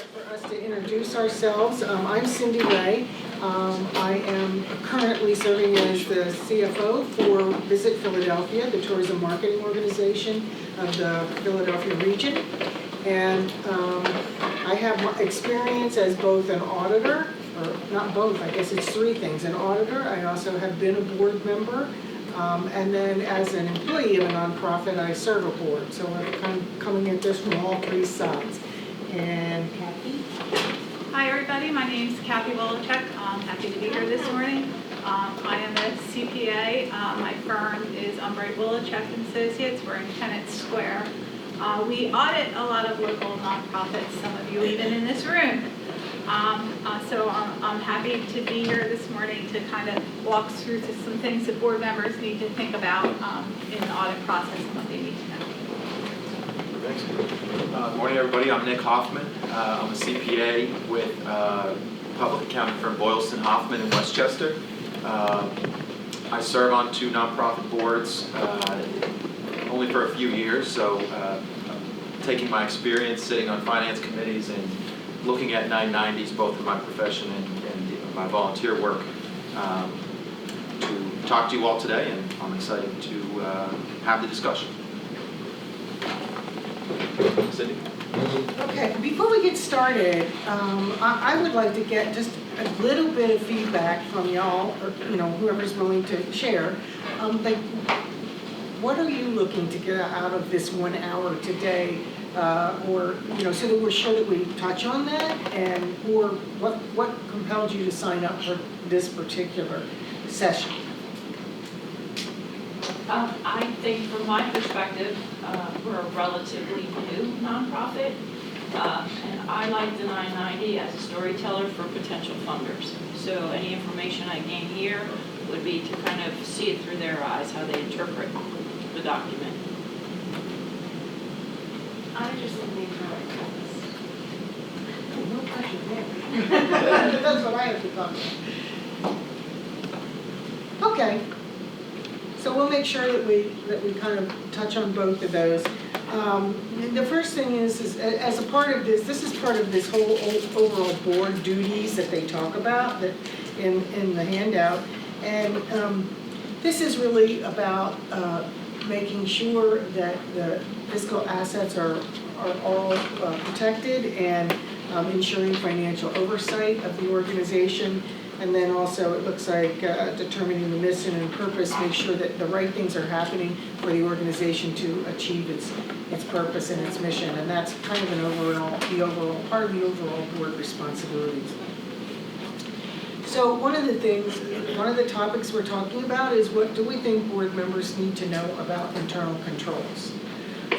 For us to introduce ourselves, I'm Cindy Ray. I am currently serving as the CFO for Visit Philadelphia, the tourism marketing organization of the Philadelphia region. And I have experience as both an auditor, or not both, I guess it's three things. An auditor, I also have been a board member, and then as an employee of a nonprofit, I serve a board. So I'm kind of coming at this from all three sides. And Kathy? Hi everybody, my name is Kathy Wileczek. I'm happy to be here this morning. I am a CPA. My firm is Wileczek & Associates. We're in Kennett Square. We audit a lot of local nonprofits, some of you even in this room. So I'm happy to be here this morning to kind of walk through some things that board members need to think about in the audit process and what they need to know. Thanks. Good morning, everybody. I'm Nick Hoffman. I'm a CPA with public accounting firm Boylston, Hoffman in Westchester. I serve on two nonprofit boards only for a few years, so taking my experience sitting on finance committees and looking at 990s, both in my profession and my volunteer work, to talk to you all today, and I'm excited to have the discussion. Cindy? Okay, before we get started, I would like to get just a little bit of feedback from y'all, or whoever's willing to share. Like, what are you looking to get out of this 1 hour today, or so that we're sure that we touch on that, and or what compelled you to sign up for this particular session? I think from my perspective, we're a relatively new nonprofit, and I like the 990 as a storyteller for potential funders. So any information I gain here would be to kind of see it through their eyes, how they interpret the document. I just think they No pressure there. That's what I have to talk about. Okay. So we'll make sure that we kind of touch on both of those. The first thing is as a part of this is part of this whole overall board duties that they talk about that in the handout. And this is really about making sure that the fiscal assets are all protected and ensuring financial oversight of the organization. And then also it looks like determining the mission and purpose, make sure that the right things are happening for the organization to achieve its purpose and its mission. And that's kind of part of the overall board responsibilities. So one of the topics we're talking about is what do we think board members need to know about internal controls?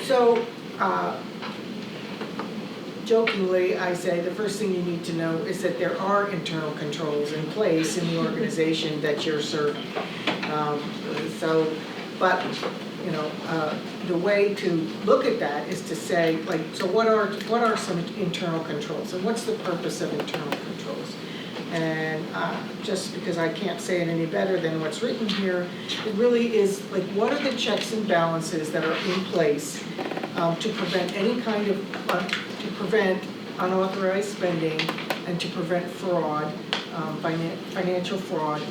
So jokingly, I say the first thing you need to know is that there are internal controls in place in the organization that you're serving. The way to look at that is to say, so what are some internal controls, and what's the purpose of internal controls? And just because I can't say it any better than what's written here, it really is like, what are the checks and balances that are in place to prevent any kind of, to prevent unauthorized spending and to prevent fraud, financial fraud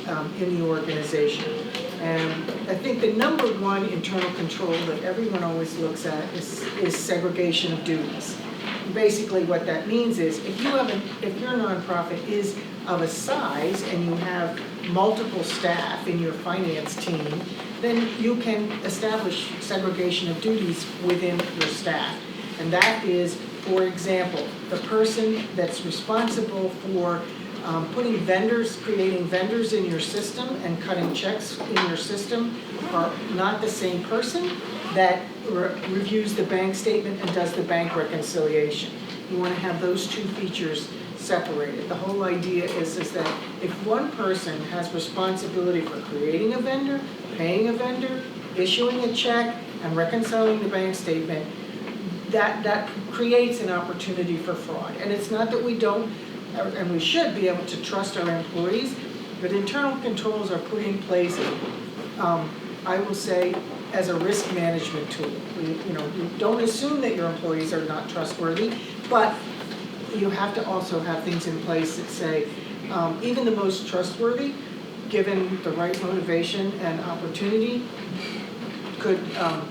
in the organization. And I think the number one internal control that everyone always looks at is segregation of duties. Basically what that means is if your nonprofit is of a size and you have multiple staff in your finance team, then you can establish segregation of duties within your staff. And that is, for example, the person that's responsible for creating vendors in your system and cutting checks in your system are not the same person that reviews the bank statement and does the bank reconciliation. You want to have those two features separated. The whole idea is that if one person has responsibility for creating a vendor, paying a vendor, issuing a check, and reconciling the bank statement, that creates an opportunity for fraud. And it's not that we don't, and we should be able to trust our employees, but internal controls are put in place, I will say, as a risk management tool. You don't assume that your employees are not trustworthy, but you have to also have things in place that say, even the most trustworthy, given the right motivation and opportunity, could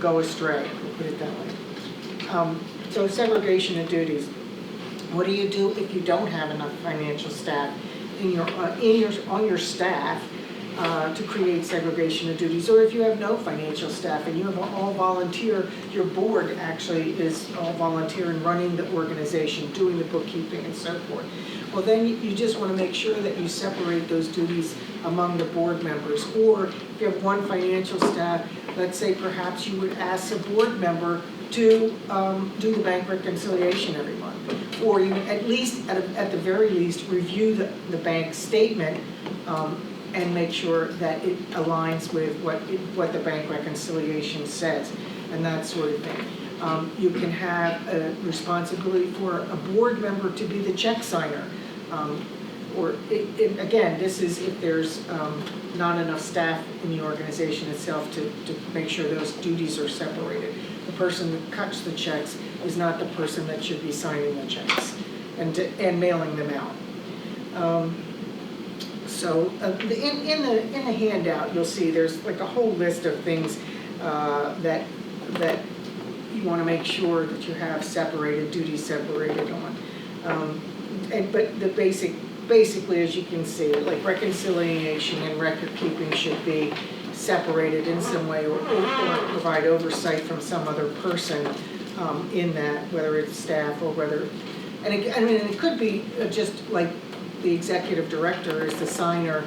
go astray, put it that way. So segregation of duties. What do you do if you don't have enough financial staff on your staff to create segregation of duties? Or if you have no financial staff and you have all volunteer, your board actually is all volunteer in running the organization, doing the bookkeeping and so forth. Well, then you just want to make sure that you separate those duties among the board members. Or if you have one financial staff, let's say perhaps you would ask a board member to do the bank reconciliation every month. Or even at least, at the very least, review the bank statement and make sure that it aligns with what the bank reconciliation says and that sort of thing. You can have a responsibility for a board member to be the check signer. Again, this is if there's not enough staff in the organization itself to make sure those duties are separated. The person that cuts the checks is not the person that should be signing the checks and mailing them out. In the handout, you'll see there's like a whole list of things that you want to make sure that you have separated, duties separated on. But the basically, as you can see, like reconciliation and record keeping should be separated in some way or provide oversight from some other person in that, whether it's staff or whether, and it could be just like the executive director is the signer,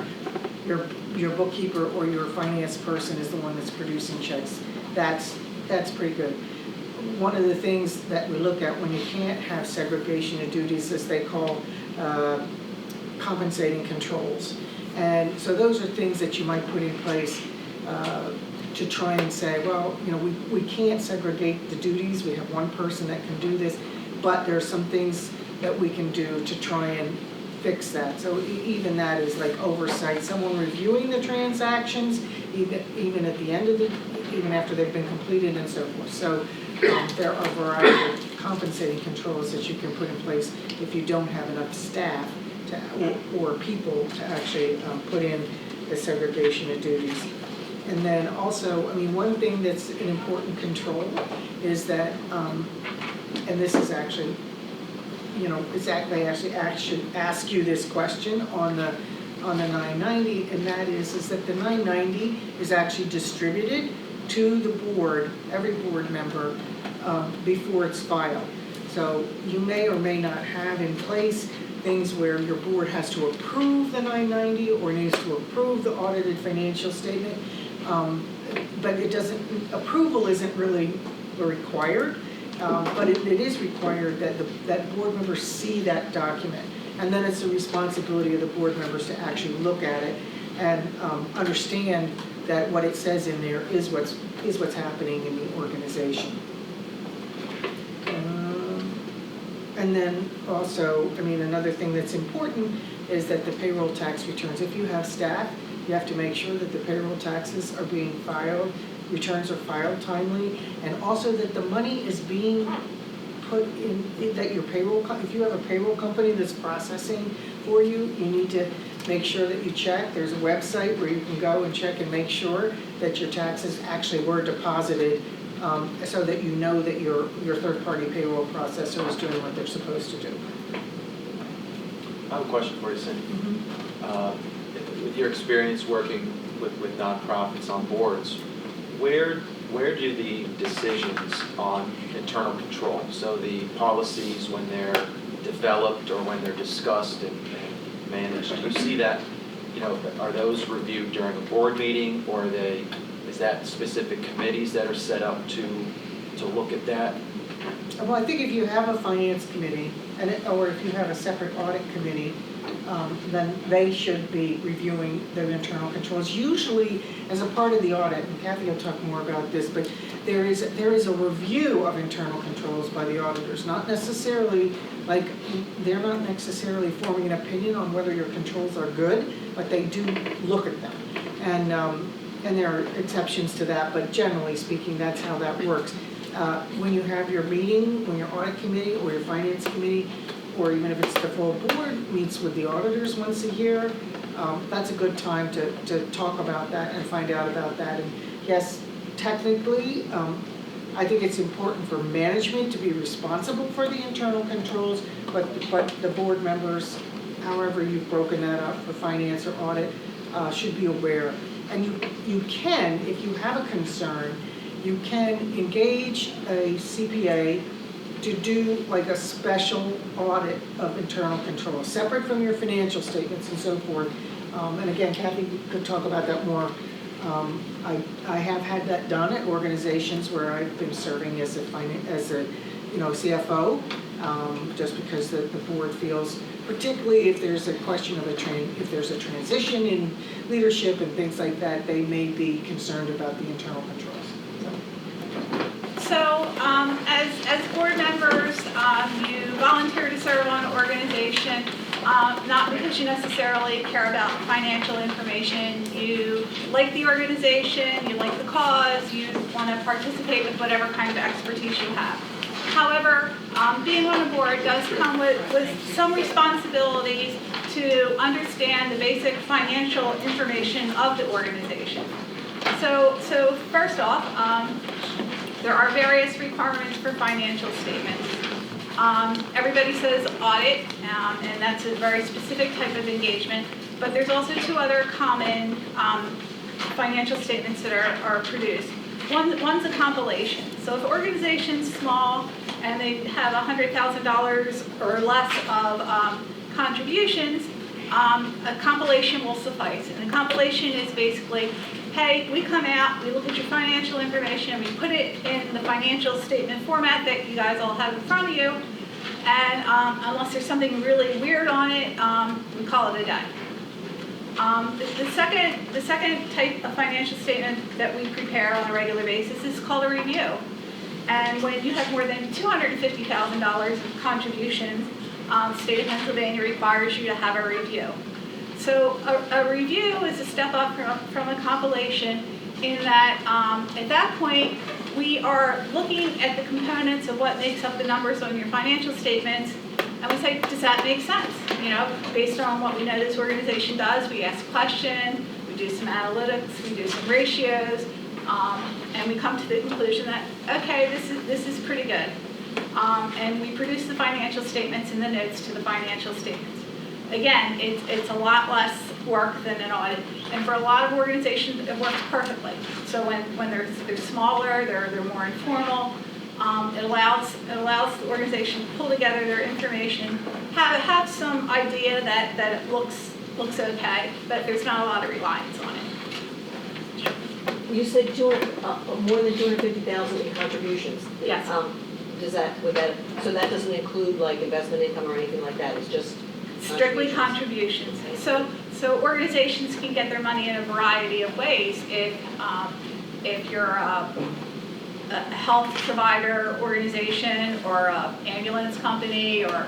your bookkeeper or your finance person is the one that's producing checks. That's pretty good. One of the things that we look at when you can't have segregation of duties is they call compensating controls. And so those are things that you might put in place to try and say, well, we can't segregate the duties. We have one person that can do this, but there are some things that we can do to try and fix that. So even that is like oversight, someone reviewing the transactions, even at the end of even after they've been completed and so forth. So there are a variety of compensating controls that you can put in place if you don't have enough staff or people to actually put in the segregation of duties. And then also, one thing that's an important control is that, and this is actually, they actually should ask you this question on the 990, and that is that the 990 is actually distributed to the board, every board member, before it's filed. So you may or may not have in place things where your board has to approve the 990 or needs to approve the audited financial statement, but approval isn't really required, but it is required that board members see that document. And then it's the responsibility of the board members to actually look at it and understand that what it says in there is what's happening in the organization. And then also, another thing that's important is that the payroll tax returns. If you have staff, you have to make sure that the payroll taxes are being filed, returns are filed timely, and also that the money is being put in, that your payroll, if you have a payroll company that's processing for you, you need to make sure that you check. There's a website where you can go and check and make sure that your taxes actually were deposited, so that you know that your third-party payroll processor is doing what they're supposed to do. I have a question for you, Cindy. Mm-hmm. With your experience working with nonprofits on boards, where do the decisions on internal control, so the policies when they're developed or when they're discussed and managed, do you see that, are those reviewed during a board meeting, or is that specific committees that are set up to look at that? Well, I think if you have a finance committee, or if you have a separate audit committee, then they should be reviewing the internal controls. Usually, as a part of the audit, and Kathy will talk more about this, but there is a review of internal controls by the auditors. Not necessarily, they're not necessarily forming an opinion on whether your controls are good, but they do look at them. And there are exceptions to that, but generally speaking, that's how that works. When you have your meeting, when your audit committee or your finance committee or even if it's the full board, meets with the auditors once a year, that's a good time to talk about that and find out about that. And yes, technically, I think it's important for management to be responsible for the internal controls, but the board members, however you've broken that up for finance or audit, should be aware. And you can, if you have a concern, you can engage a CPA to do like a special audit of internal controls, separate from your financial statements and so forth. And again, Kathy could talk about that more. I have had that done at organizations where I've been serving as a CFO, just because the board feels, particularly if there's a question of if there's a transition in leadership and things like that, they may be concerned about the internal controls. So as board members, you volunteer to serve on an organization, not because you necessarily care about financial information. You like the organization, you like the cause, you want to participate with whatever kind of expertise you have. However, being on a board does come with some responsibilities to understand the basic financial information of the organization. So first off, there are various requirements for financial statements. Everybody says audit, and that's a very specific type of engagement, but there's also two other common financial statements that are produced. One's a compilation. So if an organization's small and they have $100,000 or less of contributions, a compilation will suffice. And a compilation is basically, hey, we come out, we look at your financial information, we put it in the financial statement format that you guys all have in front of you, and unless there's something really weird on it, we call it a day. The second type of financial statement that we prepare on a regular basis is called a review. And when you have more than $250,000 of contributions, the state of Pennsylvania requires you to have a review. So a review is a step up from a compilation in that at that point we are looking at the components of what makes up the numbers on your financial statements, and we say, does that make sense? You know, based on what we know this organization does, we ask a question, we do some analytics, we do some ratios, and we come to the conclusion that, okay, this is pretty good. And we produce the financial statements and the notes to the financial statements. Again, it's a lot less work than an audit, and for a lot of organizations, it works perfectly. So when they're smaller, they're more informal. It allows the organization to pull together their information, have some idea that it looks okay, but there's not a lot of reliance on it. You said more than 250,000 in contributions. Yes. So that doesn't include like investment income or anything like that. It's just Strictly contributions. So organizations can get their money in a variety of ways. If you're a health provider organization or an ambulance company, or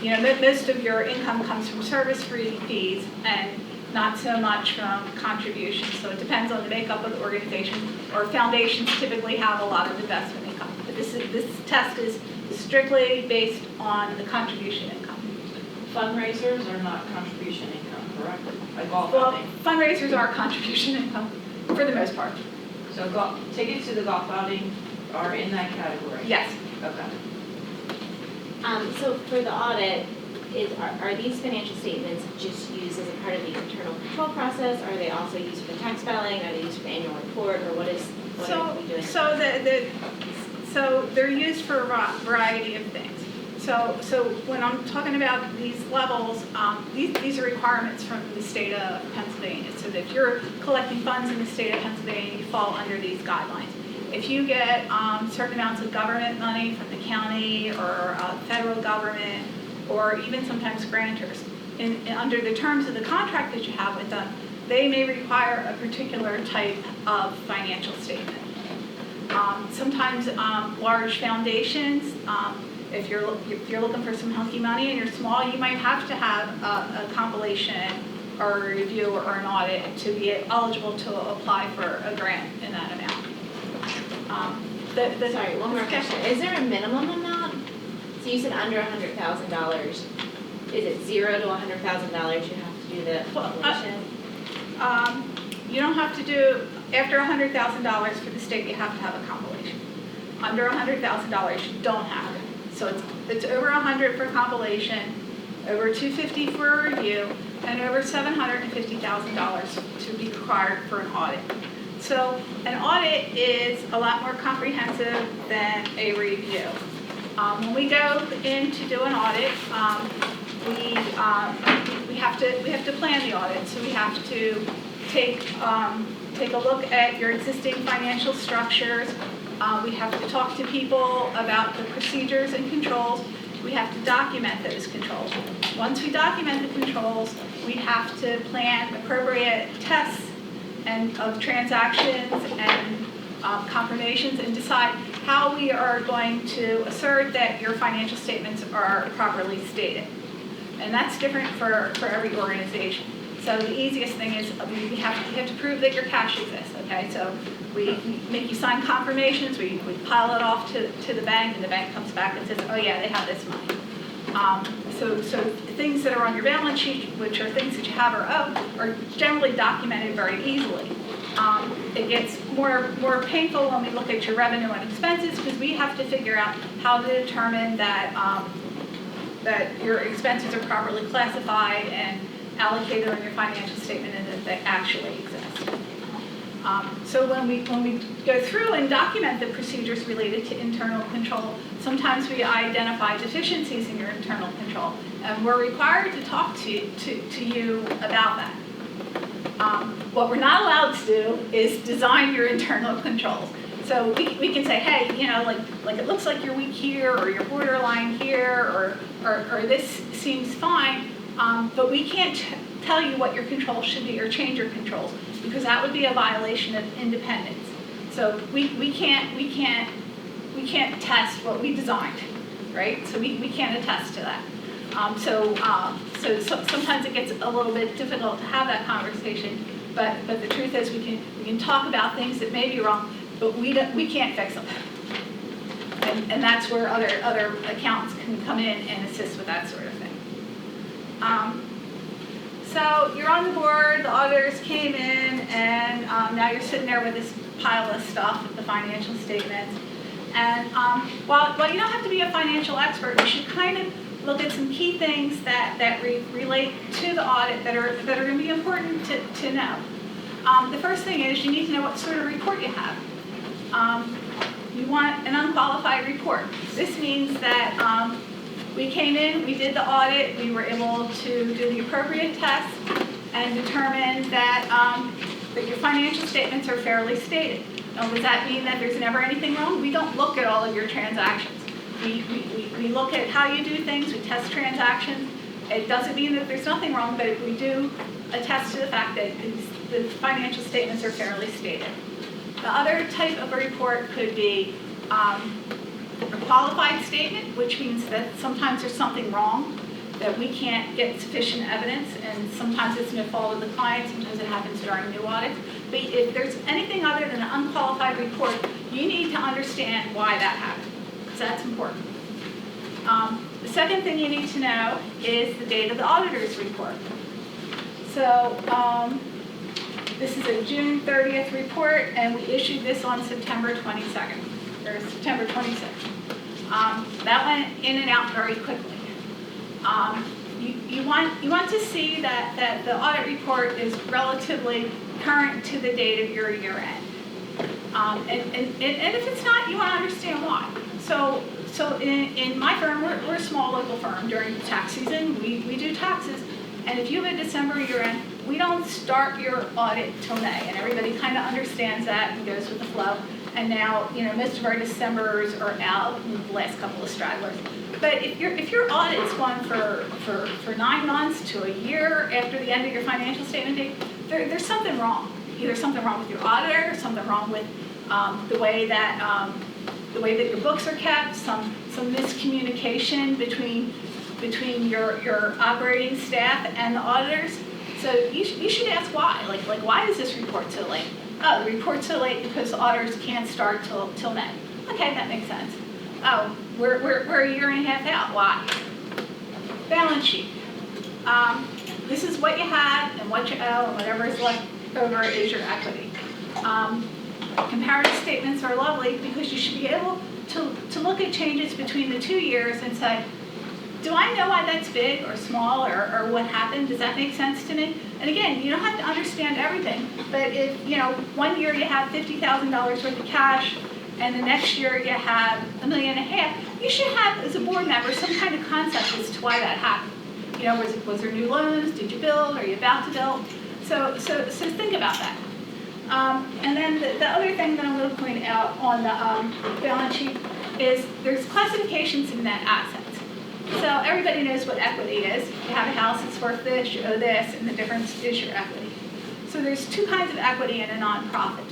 most of your income comes from service fees and not so much from contributions. So it depends on the makeup of the organization. Or foundations typically have a lot of investment income. But this test is strictly based on the contribution income. Fundraisers are not contribution income, correct? Like golf Well, outing. fundraisers are contribution income for the most part. So tickets to the golf outing are in that category? Yes. Okay. So for the audit, are these financial statements just used as a part of the internal control process? Are they also used for tax filing? Are they used for the annual report? Or what are we doing? So they're used for a variety of things. So when I'm talking about these levels, these are requirements from the state of Pennsylvania. So that if you're collecting funds in the state of Pennsylvania, you fall under these guidelines. If you get certain amounts of government money from the county or federal government, or even sometimes grantors, under the terms of the contract that you have with them, they may require a particular type of financial statement. Sometimes large foundations, if you're looking for some hunky money and you're small, you might have to have a compilation or a review or an audit to be eligible to apply for a grant in that amount. Sorry, one more question. Is there a minimum amount So you said under $100,000. Is it $0 to $100,000 you have to do the compilation? You don't have to do, after $100,000 for the state, you have to have a compilation. Under $100,000, you don't have it. So it's over 100 for compilation, over 250 for review, and over $750,000 to be required for an audit. So an audit is a lot more comprehensive than a review. When we go in to do an audit, we have to plan the audit. So we have to take a look at your existing financial structures. We have to talk to people about the procedures and controls. We have to document those controls. Once we document the controls, we have to plan appropriate tests and of transactions and confirmations and decide how we are going to assert that your financial statements are properly stated. And that's different for every organization. So the easiest thing is you have to prove that your cash exists, okay? So we make you sign confirmations, we pile it off to the bank, and the bank comes back and says, oh yeah, they have this money. So things that are on your balance sheet, which are things that you have or owe, are generally documented very easily. It gets more painful when we look at your revenue and expenses because we have to figure out how to determine that your expenses are properly classified and allocated on your financial statement and that they actually exist. So when we go through and document the procedures related to internal control, sometimes we identify deficiencies in your internal control, and we're required to talk to you about that. What we're not allowed to do is design your internal controls. So we can say, hey, like it looks like you're weak here, or you're borderline here, or this seems fine, but we can't tell you what your controls should be or change your controls because that would be a violation of independence. So we can't test what we designed, right? So we can't attest to that. So sometimes it gets a little bit difficult to have that conversation, but the truth is we can talk about things that may be wrong, but we can't fix them. And that's where other accountants can come in and assist with that sort of thing. So you're on the board, the auditors came in, and now you're sitting there with this pile of stuff, the financial statements. And while you don't have to be a financial expert, you should kind of look at some key things that relate to the audit that are going to be important to know. The first thing is you need to know what sort of report you have. You want an unqualified report. This means that we came in, we did the audit, we were able to do the appropriate tests and determine that your financial statements are fairly stated. Now, does that mean that there's never anything wrong? We don't look at all of your transactions. We look at how you do things, we test transactions. It doesn't mean that there's nothing wrong, but we do attest to the fact that the financial statements are fairly stated. The other type of a report could be a qualified statement, which means that sometimes there's something wrong, that we can't get sufficient evidence, and sometimes it's no fault of the client, sometimes it happens during new audits. But if there's anything other than an unqualified report, you need to understand why that happened, because that's important. The second thing you need to know is the date of the auditor's report. So this is a June 30th report, and we issued this on September 22nd, or September 26th. That went in and out very quickly. You want to see that the audit report is relatively current to the date of your year end. And if it's not, you want to understand why. So in my firm, we're a small local firm. During tax season, we do taxes. And if you have a December year end, we don't start your audit till May. And everybody kind of understands that and goes with the flow. And now, most of our Decembers are out, the last couple of stragglers. But if your audit's gone for 9 months to a year after the end of your financial statement date, there's something wrong. Either something wrong with your auditor, or something wrong with the way that your books are kept, some miscommunication between your operating staff and the auditors. So you should ask why. Like why is this report so late? Oh, the report's so late because the auditors can't start till May. Okay, that makes sense. oh, we're a year and a half out. Why? Balance sheet. This is what you had and what you owe, and whatever is left over is your equity. Comparative statements are lovely because you should be able to look at changes between the 2 years and say, do I know why that's big or small or what happened? Does that make sense to me? And again, you don't have to understand everything, but if, 1 year you have $50,000 worth of cash and the next year you have $1.5 million, you should have, as a board member, some kind of concept as to why that happened. Was there new loans? Did you build? Are you about to build? So think about that. And then the other thing that I'm going to point out on the balance sheet is there's classifications in net assets. So everybody knows what equity is. You have a house that's worth this, you owe this, and the difference is your equity. So there's two kinds of equity in a nonprofit.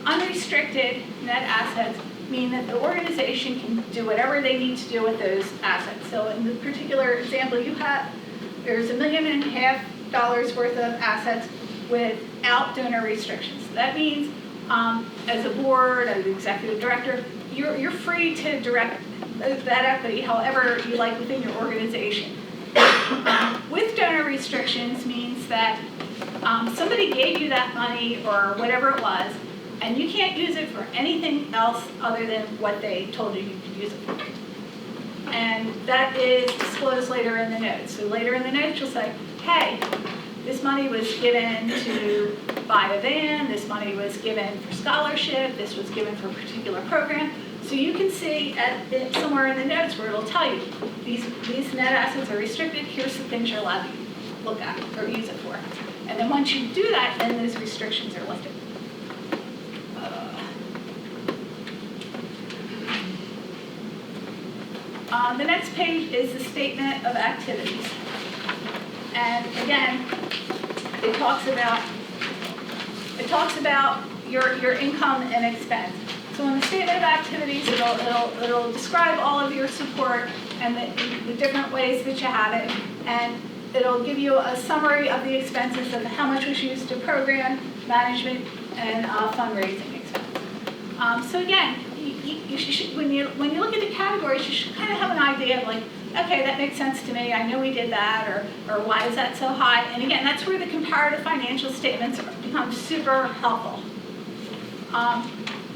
Unrestricted net assets mean that the organization can do whatever they need to do with those assets. So in the particular example you have, there's $1.5 million worth of assets without donor restrictions. That means as a board, as an executive director, you're free to direct that equity however you like within your organization. With donor restrictions means that somebody gave you that money or whatever it was, and you can't use it for anything else other than what they told you you could use it for. And that is disclosed later in the notes. So later in the notes you'll say, hey, this money was given to buy a van, this money was given for scholarship, this was given for a particular program. So you can see somewhere in the notes where it'll tell you, these net assets are restricted, here's the things you're allowed to look at or use it for. And then once you do that, then those restrictions are lifted. The next page is the statement of activities. And again, it talks about your income and expense. So in the statement of activities, it'll describe all of your support and the different ways that you have it, and it'll give you a summary of the expenses of how much was used to program, management, and fundraising expense. So again, you should, when you look at the categories, you should kind of have an idea of like, okay, that makes sense to me. I know we did that, or why is that so high? And again, that's where the comparative financial statements become super helpful.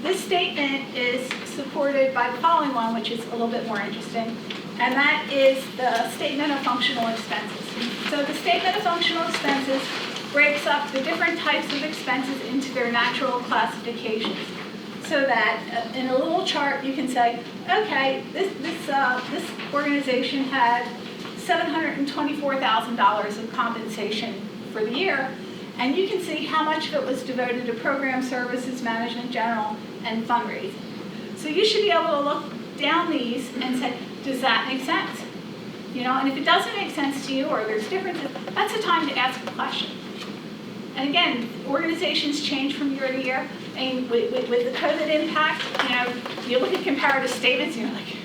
This statement is supported by the following one, which is a little bit more interesting, and that is the statement of functional expenses. So the statement of functional expenses breaks up the different types of expenses into their natural classifications. So that in a little chart you can say, okay, this organization had $724,000 of compensation for the year, and you can see how much of it was devoted to program services, management, general, and fundraising. So you should be able to look down these and say, does that make sense? And if it doesn't make sense to you or there's differences, that's the time to ask a question. And again, organizations change from year to year. And with the COVID impact, you look at comparative statements and you're like,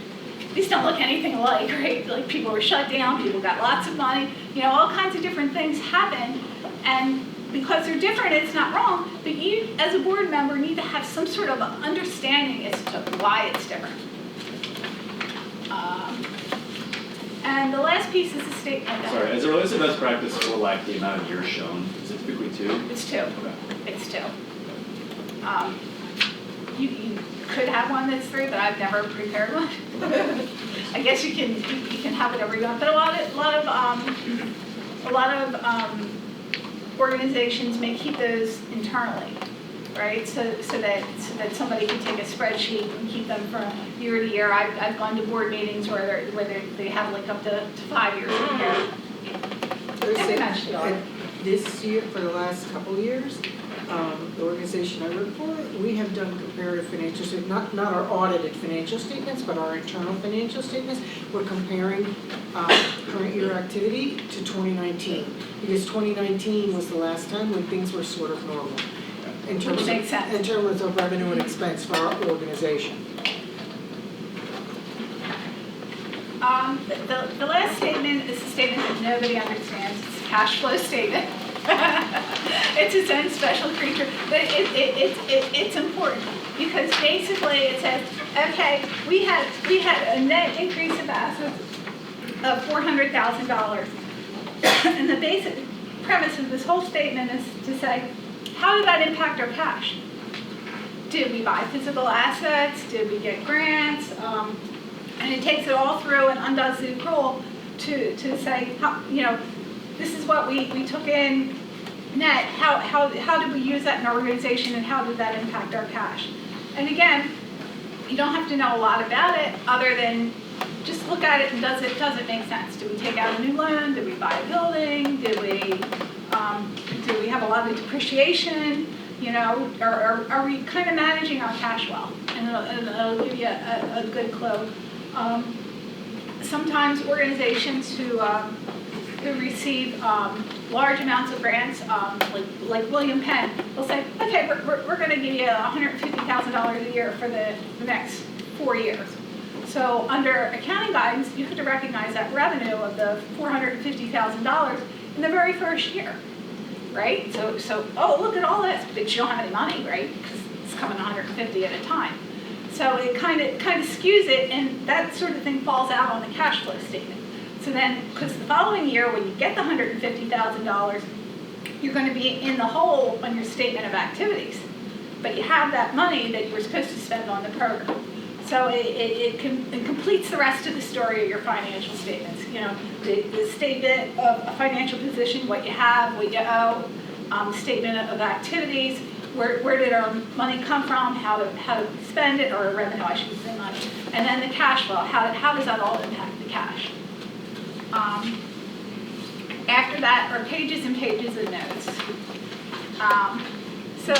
these don't look anything alike, right? Like people were shut down, people got lots of money, all kinds of different things happen. And because they're different, it's not wrong, but you, as a board member, need to have some sort of understanding as to why it's different. And the last piece is the statement. Sorry, as it relates to best practice for like the amount of years shown, is it typically 2? It's 2. Okay. It's 2. You could have one that's 3, but I've never prepared one. I guess you can have whatever you want, but a lot of organizations may keep those internally, right? So that somebody can take a spreadsheet and keep them from year to year. I've gone to board meetings where they have like up to 5 years in here. This year, for the last couple of years, the organization I work for, we have done comparative financial statements, not our audited financial statements, but our internal financial statements. We're comparing current year activity to 2019, because 2019 was the last time when things were sort of normal in terms of revenue and expense for our organization. The last statement is a statement that nobody understands. It's a cash flow statement. It's its own special creature, but it's important, because basically it says, okay, we had a net increase of assets of $400,000. And the basic premise of this whole statement is to say, how did that impact our cash? Did we buy physical assets? Did we get grants? And it takes it all through and undoes the accrual to say, how, this is what we took in net. How did we use that in our organization, and how did that impact our cash? And again, you don't have to know a lot about it other than just look at it and does it make sense? Do we take out a new loan? Did we buy a building? Do we have a lot of depreciation? Are we kind of managing our cash well? And it'll give you a good clue. Sometimes organizations who receive large amounts of grants, like William Penn, will say, okay, we're going to give you $150,000 a year for the next 4 years. So under accounting guidance, you have to recognize that revenue of the $450,000 in the very first year, right? So oh, look at all this, but you don't have any money, right? Because it's coming 150 at a time. So it kind of skews it, and that sort of thing falls out on the cash flow statement. So then, because the following year, when you get the $150,000, you're going to be in the hole on your statement of activities, but you have that money that you were supposed to spend on the program. So it completes the rest of the story of your financial statements. The statement of a financial position, what you have, what you owe, statement of activities, where did our money come from, how to spend it, or revenue, I should say money, and then the cash flow, how does that all impact the cash? After that are pages and pages of notes. So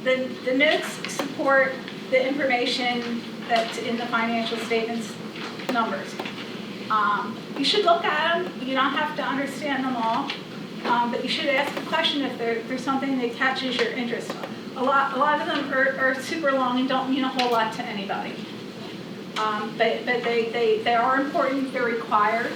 the notes support the information that's in the financial statements numbers. You should look at them. You don't have to understand them all, but you should ask a question if there's something that catches your interest. A lot of them are super long and don't mean a whole lot to anybody. But they are important. They're required.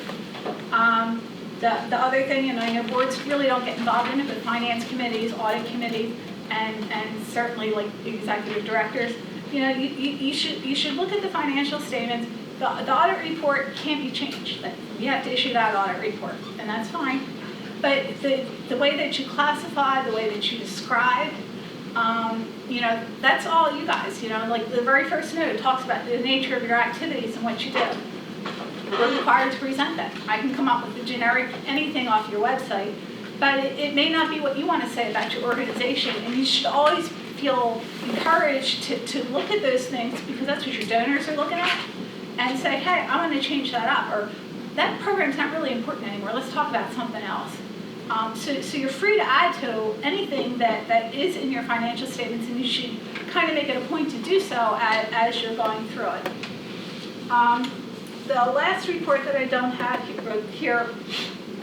The other thing, and I know boards really don't get involved in it, but finance committees, audit committees, and certainly like executive directors, you should look at the financial statements. The audit report can't be changed. You have to issue that audit report, and that's fine. But the way that you classify, the way that you describe, that's all you guys. Like the very first note talks about the nature of your activities and what you do. We're required to present that. I can come up with a generic anything off your website, but it may not be what you want to say about your organization, and you should always feel encouraged to look at those things, because that's what your donors are looking at, and say, hey, I want to change that up, or that program's not really important anymore, let's talk about something else. So you're free to add to anything that is in your financial statements, and you should kind of make it a point to do so as you're going through it. The last report that I don't have here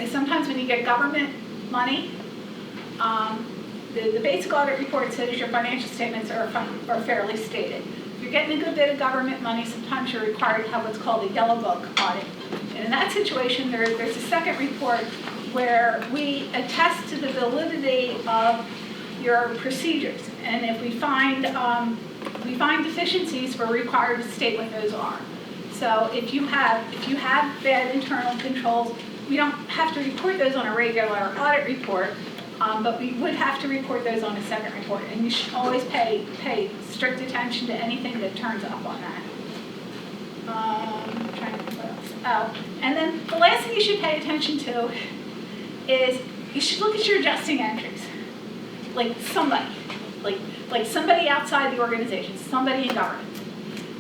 is sometimes when you get government money, the basic audit report says your financial statements are fairly stated. If you're getting a good bit of government money, sometimes you're required to have what's called a yellow book audit. And in that situation, there's a second report where we attest to the validity of your procedures. And if we find deficiencies, we're required to state what those are. So if you have bad internal controls, we don't have to report those on a regular audit report, but we would have to report those on a second report. And you should always pay strict attention to anything that turns up on that. I'm trying to think what else. Oh, and then the last thing you should pay attention to is you should look at your adjusting entries. Like somebody outside the organization, somebody in government.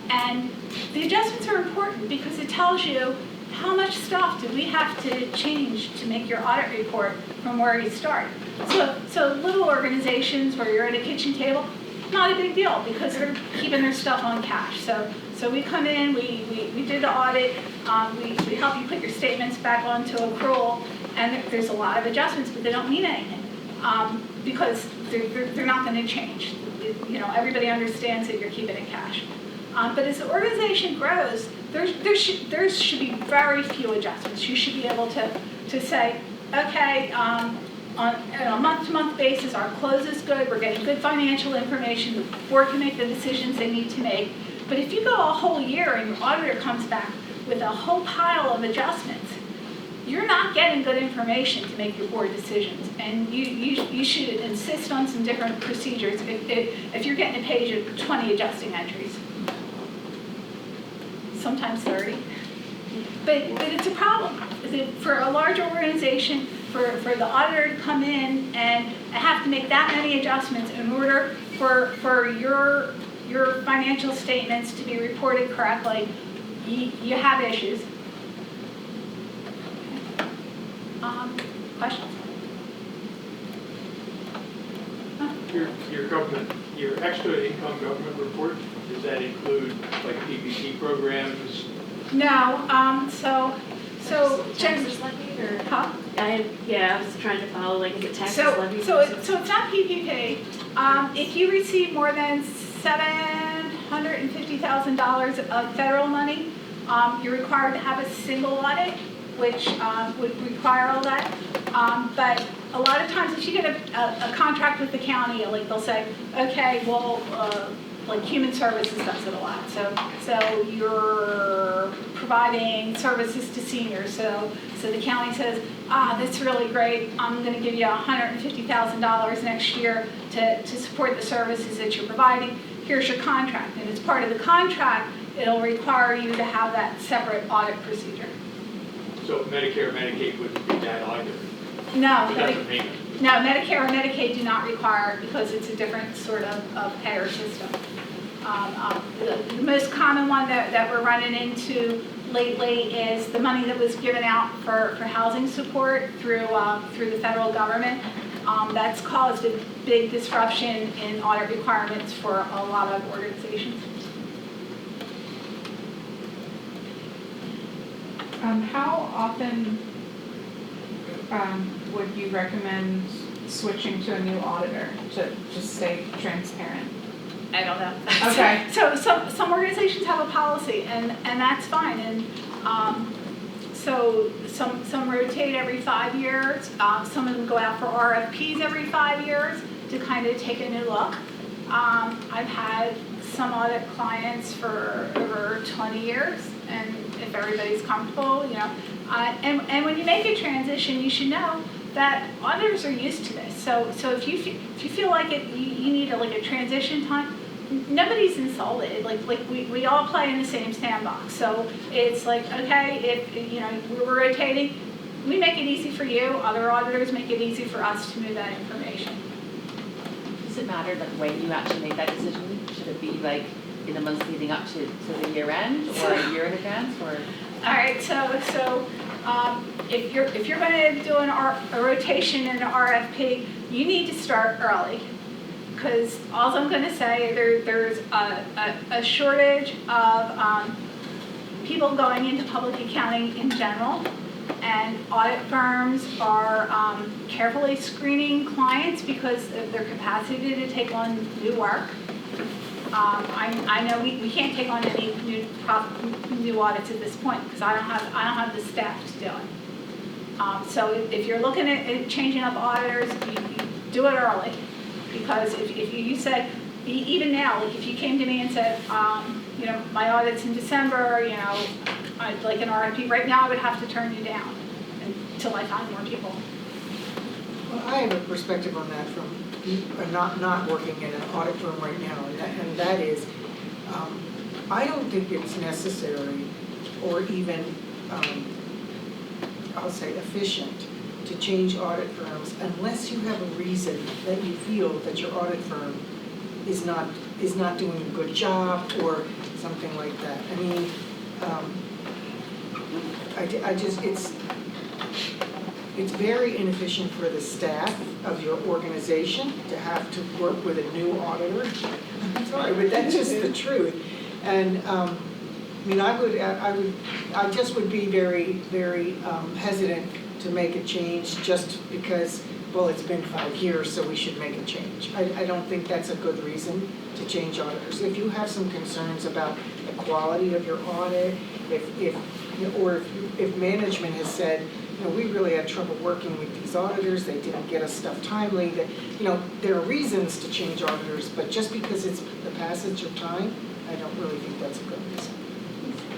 And the adjustments are important because it tells you how much stuff do we have to change to make your audit report from where you start. So little organizations where you're at a kitchen table, not a big deal because they're keeping their stuff on cash. So we come in, we do the audit, we help you put your statements back onto accrual, and there's a lot of adjustments, but they don't mean anything because they're not going to change. Everybody understands that you're keeping it cash. But as the organization grows, there should be very few adjustments. You should be able to say, okay, on a month-to-month basis, our close is good, we're getting good financial information, the board can make the decisions they need to make. But if you go a whole year and your auditor comes back with a whole pile of adjustments, you're not getting good information to make your board decisions. And you should insist on some different procedures if you're getting a page of 20 adjusting entries. Sometimes 30. But it's a problem. For a large organization, for the auditor to come in and have to make that many adjustments in order for your financial statements to be reported correctly, you have issues. Questions? Your government, your extra income government report, does that include like PPP programs? No, so Taxes levied or? huh? I was trying to follow, like, is it taxes So levied? it's not PPP. If you receive more than $750,000 of federal money, you're required to have a single audit, which would require all that. But a lot of times, if you get a contract with the county, like they'll say, okay, well, like human services does it a lot. So you're providing services to seniors. So the county says, that's really great. I'm going to give you $150,000 next year to support the services that you're providing. Here's your contract. And as part of the contract, it'll require you to have that separate audit procedure. So Medicare, Medicaid wouldn't be that either? No, But that's a payment. no, Medicare or Medicaid do not require it because it's a different sort of payer system. The most common one that we're running into lately is the money that was given out for housing support through the federal government. That's caused a big disruption in audit requirements for a lot of organizations. How often would you recommend switching to a new auditor to just stay transparent? I don't know. Okay. So some organizations have a policy, and that's fine. And so some rotate every 5 years. Some of them go out for RFPs every 5 years to kind of take a new look. I've had some audit clients for over 20 years, and if everybody's comfortable, you know. And when you make a transition, you should know that auditors are used to this. So if you feel like you need a transition time, nobody's insulted. Like we all play in the same sandbox. So it's like, okay, if we're rotating, we make it easy for you. Other auditors make it easy for us to move that information. Does it matter like when you actually make that decision? Should it be like in the months leading up to the year end or a year in advance or? All right, so if you're going to do a rotation in an RFP, you need to start early, because all I'm going to say there's a shortage of people going into public accounting in general, and audit firms are carefully screening clients because of their capacity to take on new work. I know we can't take on any new audits at this point because I don't have the staff to do it. So if you're looking at changing up auditors, you do it early, because if you said, even now, like if you came to me and said, my audit's in December, I'd like an RFP right now, I would have to turn you down until I find more people. Well, I have a perspective on that from not working in an audit firm right now, and that is, I don't think it's necessary or even, I'll say efficient, to change audit firms unless you have a reason that you feel that your audit firm is not doing a good job or something like that. I mean, it's very inefficient for the staff of your organization to have to work with a new auditor. I'm sorry, but that's just the truth. And I just would be very, very hesitant to make a change just because well, it's been 5 years, so we should make a change. I don't think that's a good reason to change auditors. If you have some concerns about the quality of your audit, if management has said, we really had trouble working with these auditors, they didn't get us stuff timely, that, there are reasons to change auditors, but just because it's the passage of time, I don't really think that's a good reason.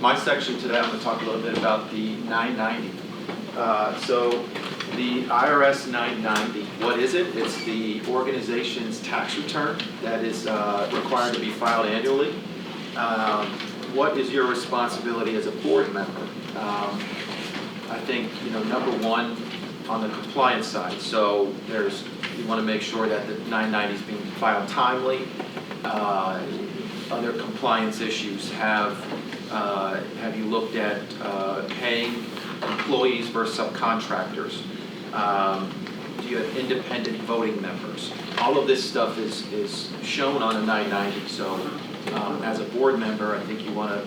My section today, I'm going to talk a little bit about the 990. So the IRS 990, what is it? It's the organization's tax return that is required to be filed annually. What is your responsibility as a board member? I think, number one, on the compliance side, so you want to make sure that the 990 is being filed timely. Other compliance issues, have you looked at paying employees versus subcontractors? Do you have independent voting members? All of this stuff is shown on a 990, so as a board member, I think you want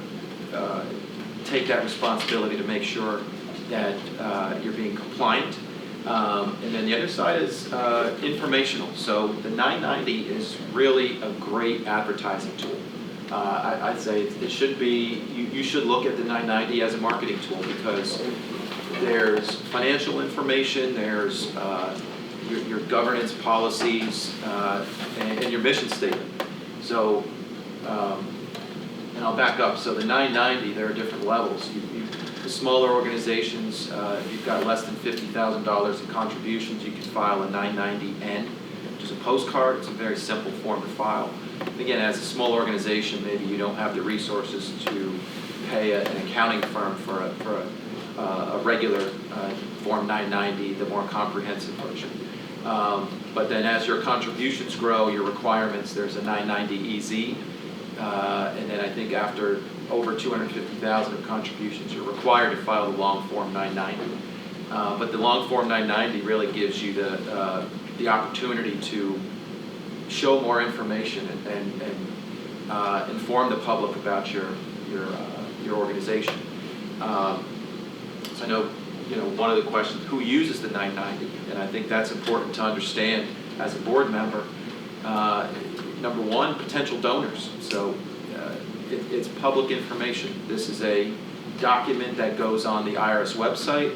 to take that responsibility to make sure that you're being compliant. And then the other side is informational. So the 990 is really a great advertising tool. I'd say it should be, you should look at the 990 as a marketing tool, because there's financial information, there's your governance policies, and your mission statement. So, and I'll back up. So the 990, there are different levels. The smaller organizations, if you've got less than $50,000 in contributions, you can file a 990N, which is a postcard. It's a very simple form to file. Again, as a small organization, maybe you don't have the resources to pay an accounting firm for a regular Form 990, the more comprehensive version. But then as your contributions grow, your requirements, there's a 990 EZ, and then I think after over 250,000 of contributions, you're required to file the long Form 990. But the long Form 990 really gives you the opportunity to show more information and inform the public about your organization. So I know, one of the questions, who uses the 990? And I think that's important to understand as a board member. Number one, potential donors. So it's public information. This is a document that goes on the IRS website.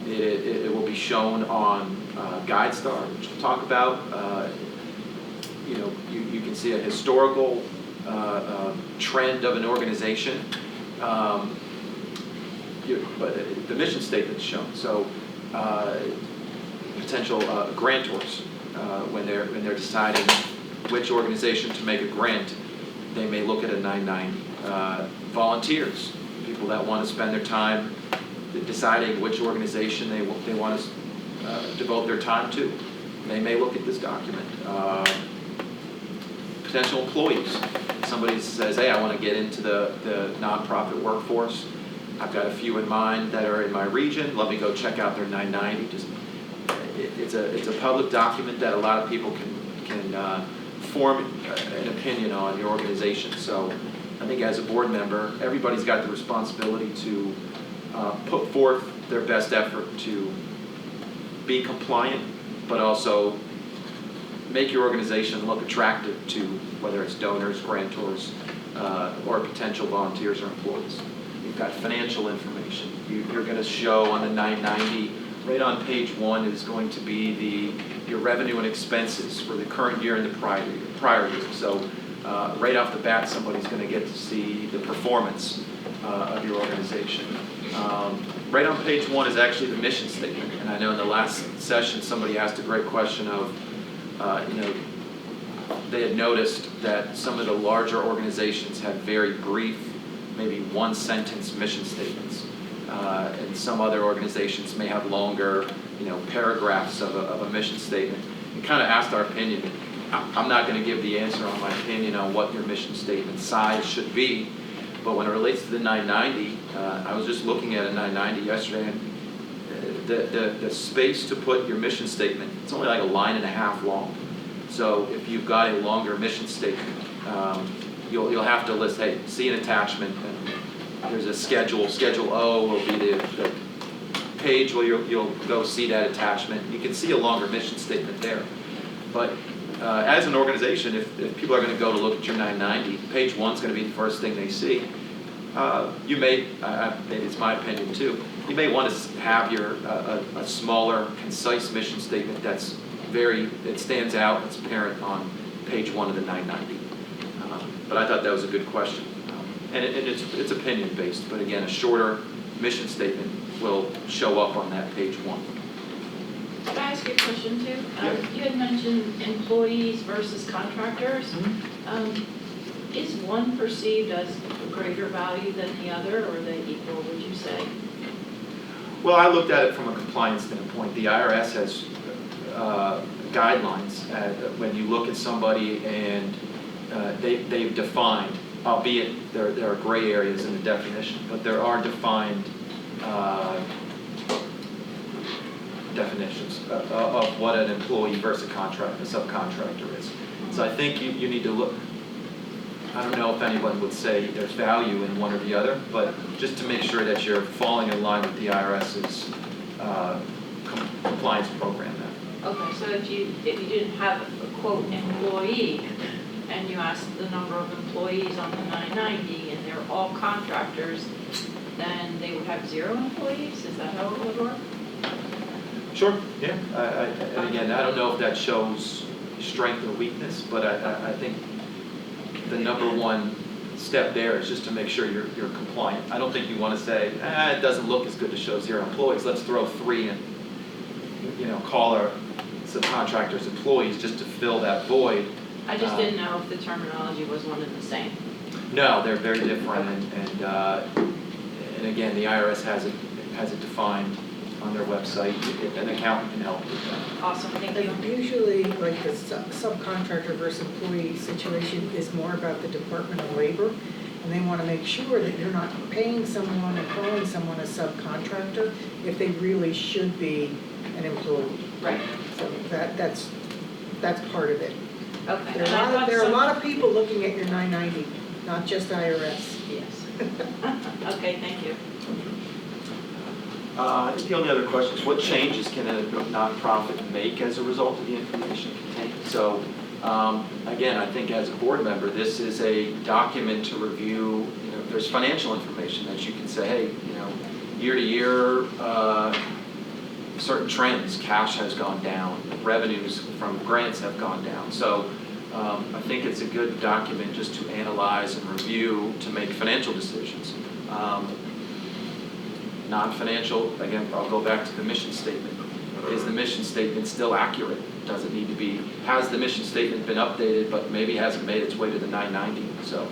It will be shown on GuideStar, which we'll talk about. You can see a historical trend of an organization. But the mission statement is shown. So potential grantors, when they're deciding which organization to make a grant, they may look at a 990. Volunteers, people that want to spend their time deciding which organization they want to devote their time to, they may look at this document. Potential employees, somebody says, hey, I want to get into the nonprofit workforce. I've got a few in mind that are in my region. Let me go check out their 990. It's a public document that a lot of people can form an opinion on your organization. So I think as a board member, everybody's got the responsibility to put forth their best effort to be compliant, but also make your organization look attractive to whether it's donors, grantors, or potential volunteers or employees. You've got financial information. You're going to show on the 990, right on page 1 is going to be your revenue and expenses for the current year and the prior year. So right off the bat, somebody's going to get to see the performance of your organization. Right on page 1 is actually the mission statement. And I know in the last session, somebody asked a great question of, they had noticed that some of the larger organizations had very brief, maybe one-sentence mission statements. And some other organizations may have longer, paragraphs of a mission statement. We kind of asked our opinion. I'm not going to give the answer on my opinion on what your mission statement size should be, but when it relates to the 990, I was just looking at a 990 yesterday, and the space to put your mission statement, it's only like a line and a half long. So if you've got a longer mission statement, you'll have to list, hey, see an attachment, and there's a schedule. Schedule O will be the page where you'll go see that attachment. You can see a longer mission statement there. But as an organization, if people are going to go to look at your 990, page 1's going to be the first thing they see. You may, maybe it's my opinion too, you may want to have a smaller, concise mission statement that's it stands out, it's apparent on page 1 of the 990. But I thought that was a good question. And it's opinion based, but again, a shorter mission statement will show up on that page 1. Could I ask you a question too? Yeah. You had mentioned employees versus contractors. Is one perceived as greater value than the other, or are they equal, would you say? Well, I looked at it from a compliance standpoint. The IRS has guidelines when you look at somebody and they've defined, albeit there are gray areas in the definition, but there are defined definitions of what an employee versus a subcontractor is. So I think you need to look. I don't know if anyone would say there's value in one or the other, but just to make sure that you're falling in line with the IRS's compliance program there. Okay, so if you didn't have a quote employee, and you asked the number of employees on the 990, and they're all contractors, then they would have 0 employees? Is that how it would work? Sure, yeah. And again, I don't know if that shows strength or weakness, but I think the number one step there is just to make sure you're compliant. I don't think you want to say, it doesn't look as good to show 0 employees. Let's throw 3 and call our subcontractors employees just to fill that void. I just didn't know if the terminology was one and the same. No, they're very different, and again, the IRS has it defined on their website. An accountant can help with that. Awesome, thank you. And usually, like the subcontractor versus employee situation is more about the Department of Labor, and they want to make sure that you're not paying someone and calling someone a subcontractor if they really should be an employee. Right. So that's part of it. Okay. There are a lot of people looking at your 990, not just IRS. Yes. Okay, thank you. I think the only other question is, what changes can a nonprofit make as a result of the information contained? So, again, I think as a board member, this is a document to review. There's financial information that you can say, hey, year to year, certain trends, cash has gone down, revenues from grants have gone down. So, I think it's a good document just to analyze and review to make financial decisions. Non-financial, again, I'll go back to the mission statement. Is the mission statement still accurate? Does it need to be, has the mission statement been updated but maybe hasn't made its way to the 990? So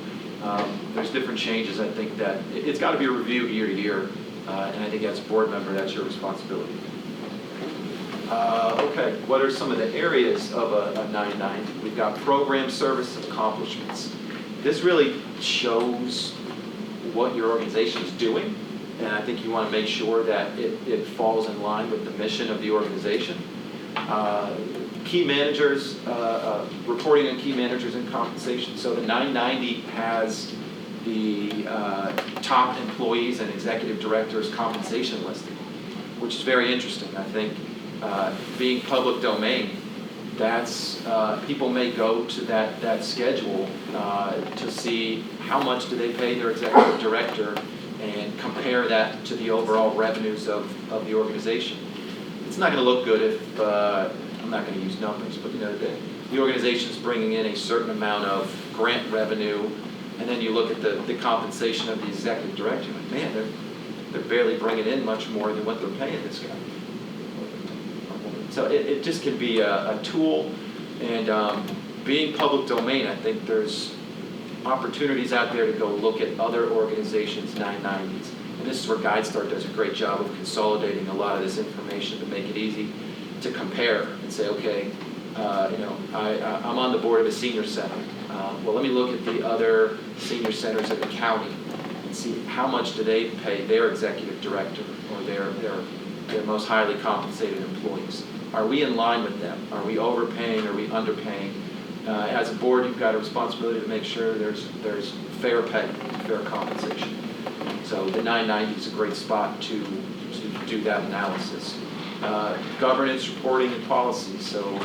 there's different changes. I think that it's got to be reviewed year to year, and I think as a board member, that's your responsibility. Okay, what are some of the areas of a 990? We've got program service accomplishments. This really shows what your organization is doing. And I think you want to make sure that it falls in line with the mission of the organization. Key managers, reporting on key managers and compensation. So the 990 has the top employees and executive directors compensation listing, which is very interesting. I think being public domain, that's people may go to that schedule to see how much do they pay their executive director and compare that to the overall revenues of the organization. It's not going to look good if, I'm not going to use numbers, but the organization's bringing in a certain amount of grant revenue, and then you look at the compensation of the executive director, like, man, they're barely bringing in much more than what they're paying this guy. So it just can be a tool, and being public domain, I think there's opportunities out there to go look at other organizations' 990s. And this is where GuideStar does a great job of consolidating a lot of this information to make it easy to compare and say, okay, I'm on the board of a senior center. Well, let me look at the other senior centers in the county and see how much do they pay their executive director or their most highly compensated employees. Are we in line with them? Are we overpaying? Are we underpaying? As a board, you've got a responsibility to make sure there's fair pay, fair compensation. So the 990 is a great spot to do that analysis. Governance, reporting, and policy. So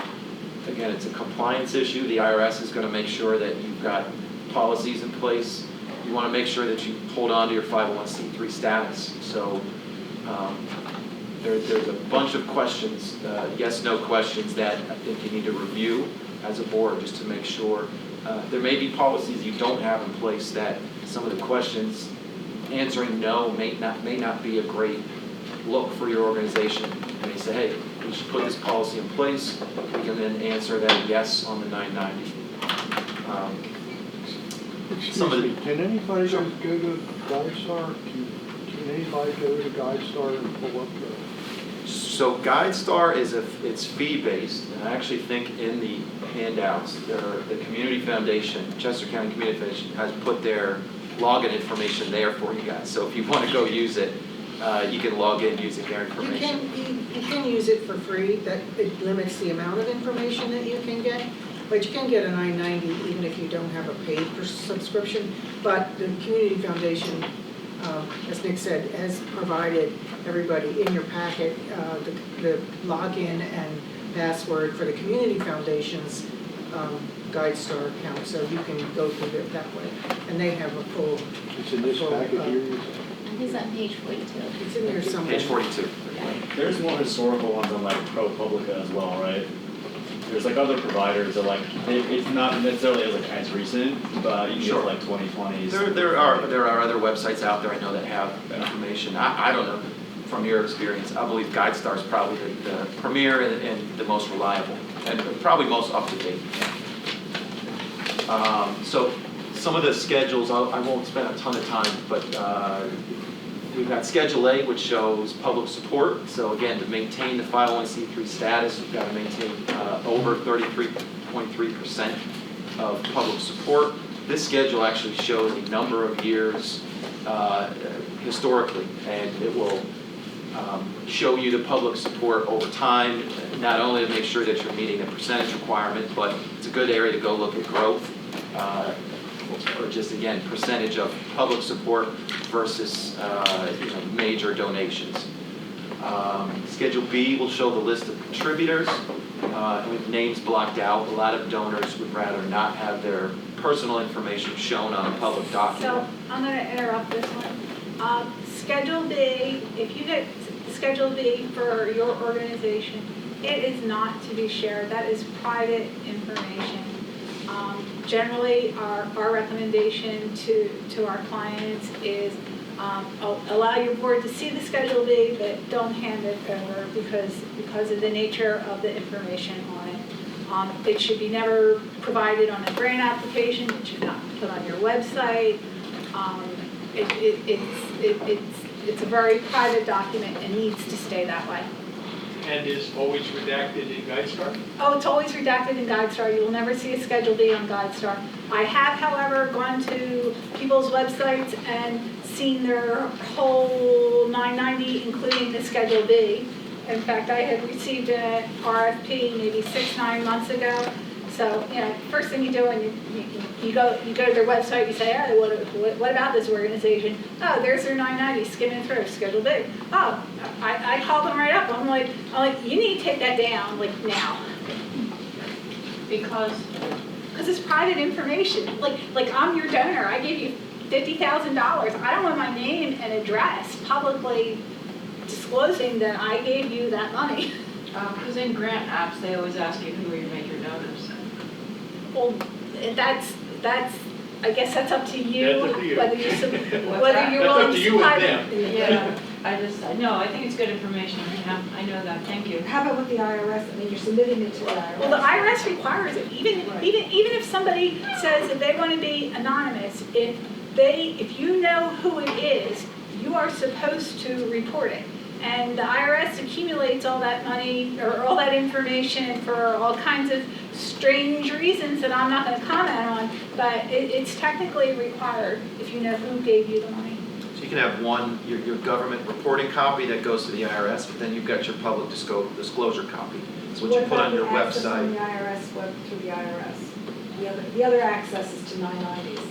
again, it's a compliance issue. The IRS is going to make sure that you've got policies in place. You want to make sure that you hold on to your 501c3 status. So there's a bunch of questions, yes, no questions that I think you need to review as a board just to make sure. There may be policies you don't have in place that some of the questions answering no may not be a great look for your organization. And they say, hey, we should put this policy in place. We can then answer that yes on the 990. Some of the, Can anybody Sure. go to GuideStar? Can anybody go to GuideStar and pull up the? So GuideStar it's fee-based, and I actually think in the handouts, the Community Foundation, Chester County Community Foundation has put their login information there for you guys. So if you want to go use it, you can log in using their information. You can use it for free, that it limits the amount of information that you can get, but you can get a 990 even if you don't have a paid subscription. But the Community Foundation, as Nick said, has provided everybody in your packet the login and password for the Community Foundation's GuideStar account, so you can go through it that way. And they have a full. It's in this packet here. I think it's on page 42. It's in there somewhere. Page 42. There's more historical ones on like ProPublica as well, right? There's like other providers that like, it's not necessarily as recent, but you can Sure. get like 2020s. There are other websites out there I know that have information. I don't know from your experience. I believe GuideStar is probably the premier and the most reliable and probably most up to date. So some of the schedules I won't spend a ton of time, but we've got Schedule A, which shows public support. So again, to maintain the 501c3 status, you've got to maintain over 33.3% of public support. This schedule actually shows a number of years historically, and it will show you the public support over time, not only to make sure that you're meeting the percentage requirement, but it's a good area to go look at growth, or just again, percentage of public support versus major donations. Schedule B will show the list of contributors with names blocked out. A lot of donors would rather not have their personal information shown on a public document. So I'm going to interrupt this one. Schedule B, if you get Schedule B for your organization, it is not to be shared. That is private information. Generally, our recommendation to our clients is allow your board to see the Schedule B, but don't hand it over because of the nature of the information on it. It should be never provided on a grant application. It should not be put on your website. It's a very private document and needs to stay that way. And is always redacted in GuideStar? Oh, it's always redacted in GuideStar. You will never see a Schedule B on GuideStar. I have, however, gone to people's websites and seen their whole 990, including the Schedule B. In fact, I had received an RFP maybe 6-9 months ago. So, first thing you do when you go to their website, you say, oh, what about this organization? Oh, there's their 990, skimming through, Schedule B. Oh, I called them right up. I'm like, you need to take that down, like, now. Because It's private information. Like I'm your donor. I gave you $50,000. I don't want my name and address publicly disclosing that I gave you that money. because in grant apps, they always ask you who are your major donors. Well, that's, I guess that's up to you, That's up to you. whether you're That's willing up to to you supply and them. Yeah, I think it's good information. I know that. Thank you. How about with the IRS? I mean, you're submitting it to the IRS. Well, the IRS requires it. Even if somebody says that they want to be anonymous, if you know who it is, you are supposed to report it. And the IRS accumulates all that money or all that information for all kinds of strange reasons that I'm not going to comment on, but it's technically required if you know who gave you the money. So you can have your government reporting copy that goes to the IRS, but then you've got your public disclosure copy. It's what you put on your What about the access on website. the IRS web through the IRS? The other access is to 990s.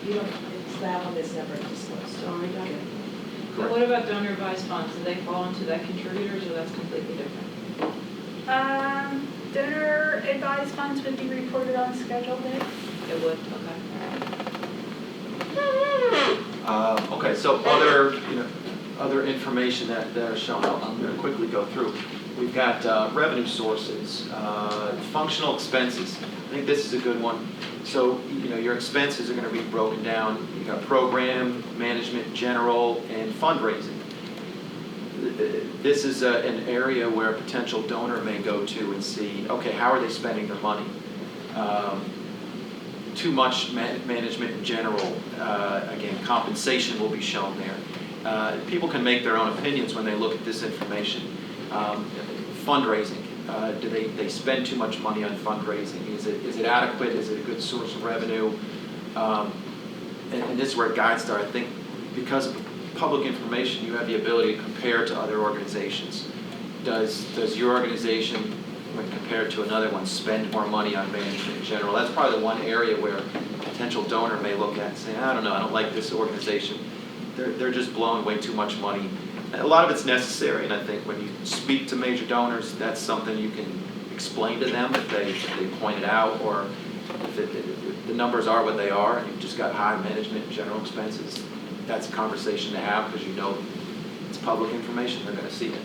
It's that one that's never disclosed. Correct. But what about donor advised funds? Do they fall into that contributors or that's completely different? Donor advised funds would be reported on Schedule D. It would, okay. Okay, so other information that are shown, I'm going to quickly go through. We've got revenue sources, functional expenses. I think this is a good one. So, your expenses are going to be broken down. You've got program, management, general, and fundraising. This is an area where a potential donor may go to and see, okay, how are they spending their money? Too much management in general, again, compensation will be shown there. People can make their own opinions when they look at this information. Fundraising, do they spend too much money on fundraising? Is it adequate? Is it a good source of revenue? And this is where GuideStar, I think, because of public information, you have the ability to compare to other organizations. Does your organization, when compared to another one, spend more money on management in general? That's probably the one area where a potential donor may look at and say, I don't know, I don't like this organization. They're just blowing way too much money. A lot of it's necessary, and I think when you speak to major donors, that's something you can explain to them if they point it out, or if the numbers are what they are, and you've just got high management and general expenses. That's a conversation to have because it's public information, they're going to see it.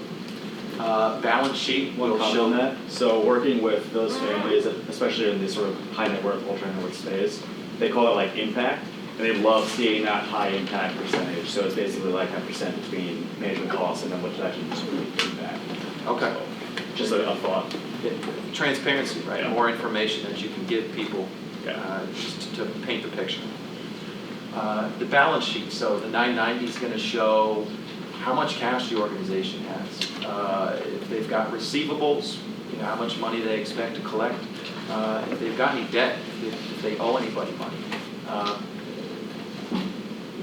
Balance sheet will show that. So working with those families, especially in this sort of high net worth, ultra net worth space, they call it like impact, and they love seeing that high impact percentage. So it's basically like that percent between management costs and then what's actually just impact. Okay. So, just a thought. Transparency, right? Yeah. More information that you can give people Yeah. just to paint the picture. The balance sheet, so the 990 is going to show how much cash the organization has. If they've got receivables, how much money they expect to collect. If they've got any debt, if they owe anybody money.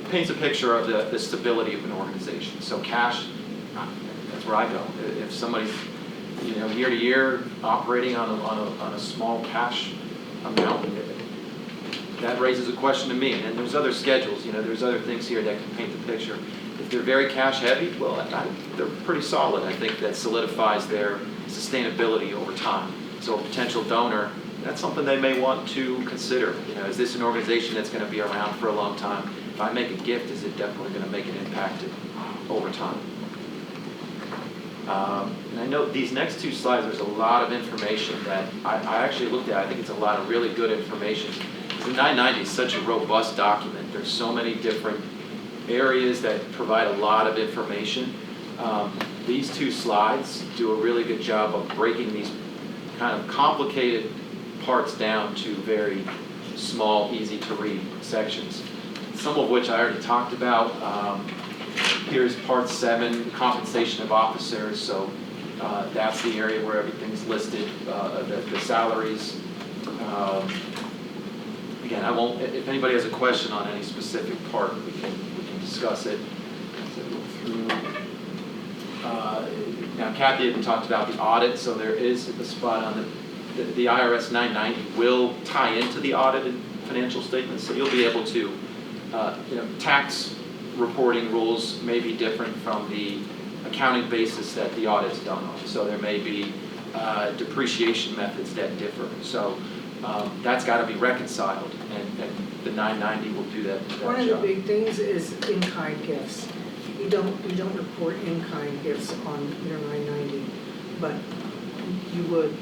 Paints a picture of the stability of an organization. So cash, that's where I go. If somebody's year to year operating on a small cash amount, that raises a question to me. And there's other schedules, there's other things here that can paint the picture. If they're very cash heavy, well, they're pretty solid. I think that solidifies their sustainability over time. So a potential donor, that's something they may want to consider. Is this an organization that's going to be around for a long time? If I make a gift, is it definitely going to make an impact over time? And I know these next two slides, there's a lot of information that I actually looked at. I think it's a lot of really good information. The 990 is such a robust document. There's so many different areas that provide a lot of information. These two slides do a really good job of breaking these kind of complicated parts down to very small, easy to read sections. Some of which I already talked about. Here's part 7, compensation of officers. So that's the area where everything's listed, the salaries. Again, I won't. If anybody has a question on any specific part, we can discuss it. Now, Kathy had talked about the audit, so there is a spot on the IRS 990 will tie into the audited financial statements, so you'll be able to, tax reporting rules may be different from the accounting basis that the audit's done on. So there may be depreciation methods that differ. So that's got to be reconciled, and the 990 will do that One of the job. big things is in-kind gifts. You don't report in-kind gifts on your 990, but you would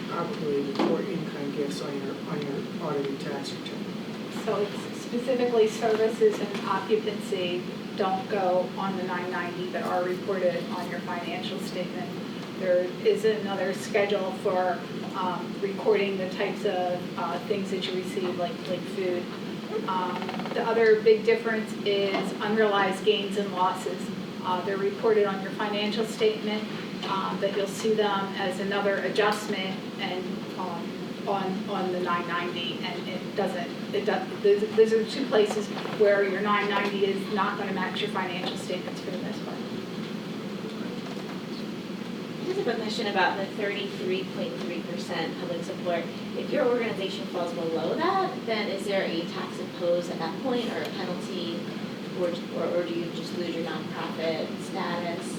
probably report in-kind gifts on your audited tax return. So it's specifically services and occupancy don't go on the 990 but are reported on your financial statement. There is another schedule for recording the types of things that you receive, like food. The other big difference is unrealized gains and losses. They're reported on your financial statement, but you'll see them as another adjustment and on the 990, and it doesn't. Those are two places where your 990 is not going to match your financial statements for the most part. Just a quick question about the 33.3% public support. If your organization falls below that, then is there a tax imposed at that point or a penalty or do you just lose your nonprofit status?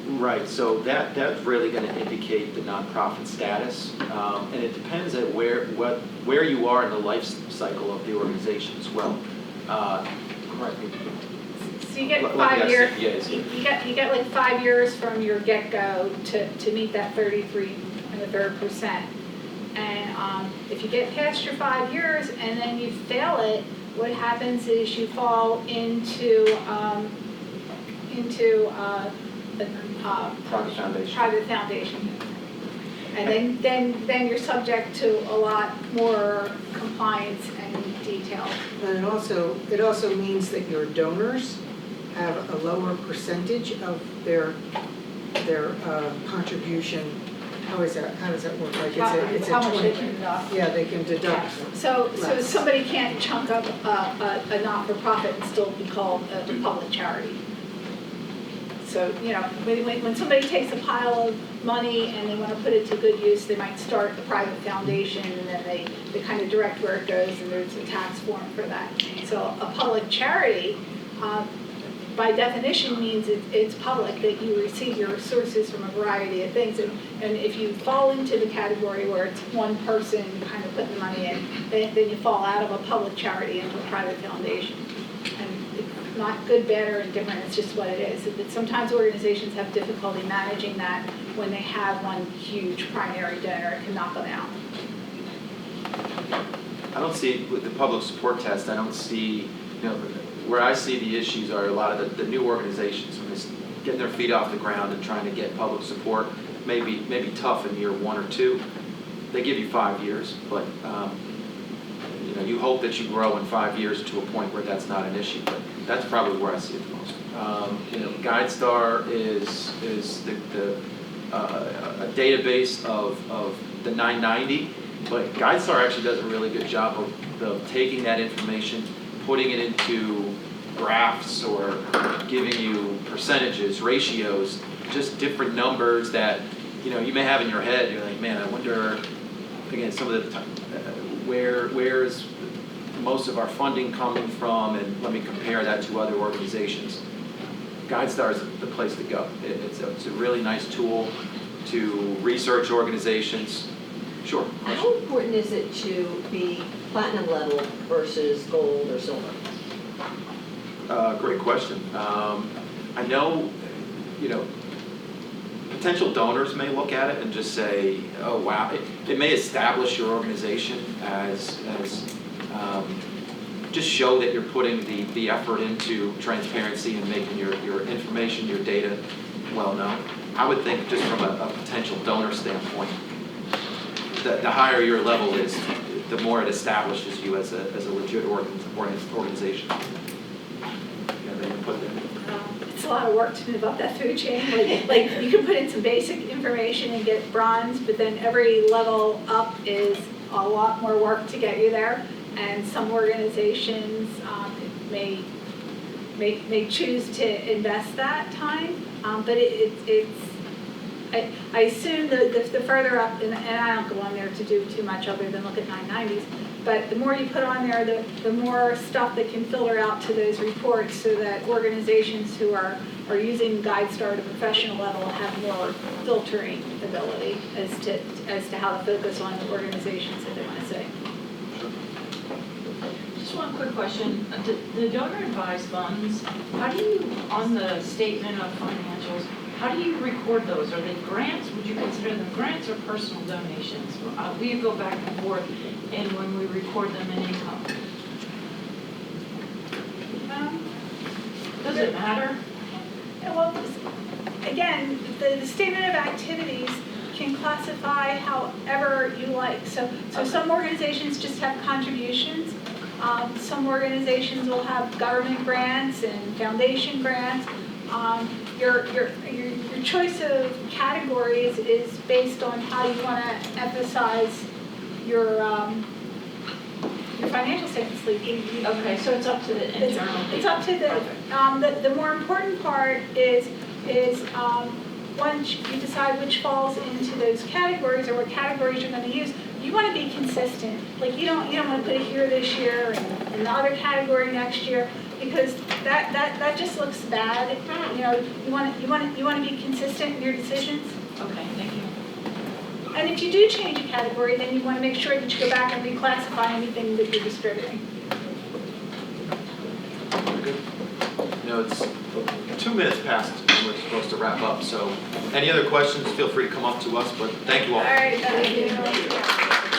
Right, so that's really going to indicate the nonprofit status, and it depends at where you are in the life cycle of the organization as well. Correct me. So you get Like 5 years, yes. you get like 5 years from your get-go to meet that 33.33%. And if you get past your 5 years and then you fail it, what happens is you fall into Private foundation. private foundation. And then you're subject to a lot more compliance and detail. And it also means that your donors have a lower percentage of their contribution. How does that work? Like it's a How much they 20. can deduct. Yeah, they can deduct. So less. somebody can't chunk up a not-for-profit and still be called a public charity. So, when somebody takes a pile of money and they want to put it to good use, they might start a private foundation and then they kind of direct where it goes, and there's a tax form for that. So a public charity, by definition, means it's public, that you receive your resources from a variety of things. And if you fall into the category where it's one person kind of putting the money in, then you fall out of a public charity into a private foundation. And it's not good, bad, or indifferent, it's just what it is. But sometimes organizations have difficulty managing that when they have one huge primary donor. It can knock them out. I don't see, with the public support test, I don't see, where I see the issues are a lot of the new organizations, when they're getting their feet off the ground and trying to get public support, maybe tough in year 1 or 2. They give you 5 years, but you hope that you grow in 5 years to a point where that's not an issue, but that's probably where I see it the most. GuideStar is a database of the 990, but GuideStar actually does a really good job of taking that information, putting it into graphs or giving you percentages, ratios, just different numbers that you may have in your head. You're like, man, I wonder, again, some of the time, where is most of our funding coming from, and let me compare that to other organizations. GuideStar is the place to go. It's a really nice tool to research organizations. Sure. How important is it to be platinum level versus gold or silver? Great question. I know, potential donors may look at it and just say, oh, wow. It may establish your organization as just show that you're putting the effort into transparency and making your information, your data well known. I would think just from a potential donor standpoint, the higher your level is, the more it establishes you as a legit organization. It's a lot of work to move up that food chain. Like you can put in some basic information and get bronze, but then every level up is a lot more work to get you there. And some organizations may choose to invest that time, but I assume the further up, and I don't go on there to do too much other than look at 990s, but the more you put on there, the more stuff that can filter out to those reports, so that organizations who are using GuideStar at a professional level have more filtering ability as to how to focus on the organizations that they want to see. Just one quick question. The donor advised funds, how do you, on the statement of financials, how do you record those? Are they grants? Would you consider them grants or personal donations? We go back and forth, and when we record them in income. Does it matter? Well, again, the statement of activities can classify however you like. So some organizations just have contributions. Some organizations will have government grants and foundation grants. Your choice of categories is based on how you want to emphasize your financial statements. Okay, so it's up to the internal. It's up to the more important part is once you decide which falls into those categories or what categories you're going to use, you want to be consistent. Like you don't want to put it here this year and in the other category next year. because that just looks bad. You know, you want to be consistent in your decisions. Okay, thank you. And if you do change a category, then you want to make sure that you go back and reclassify anything that you're distributing. No, it's 2 minutes past when we're supposed to wrap up, so any other questions, feel free to come up to us, but thank you all. All right, thank you.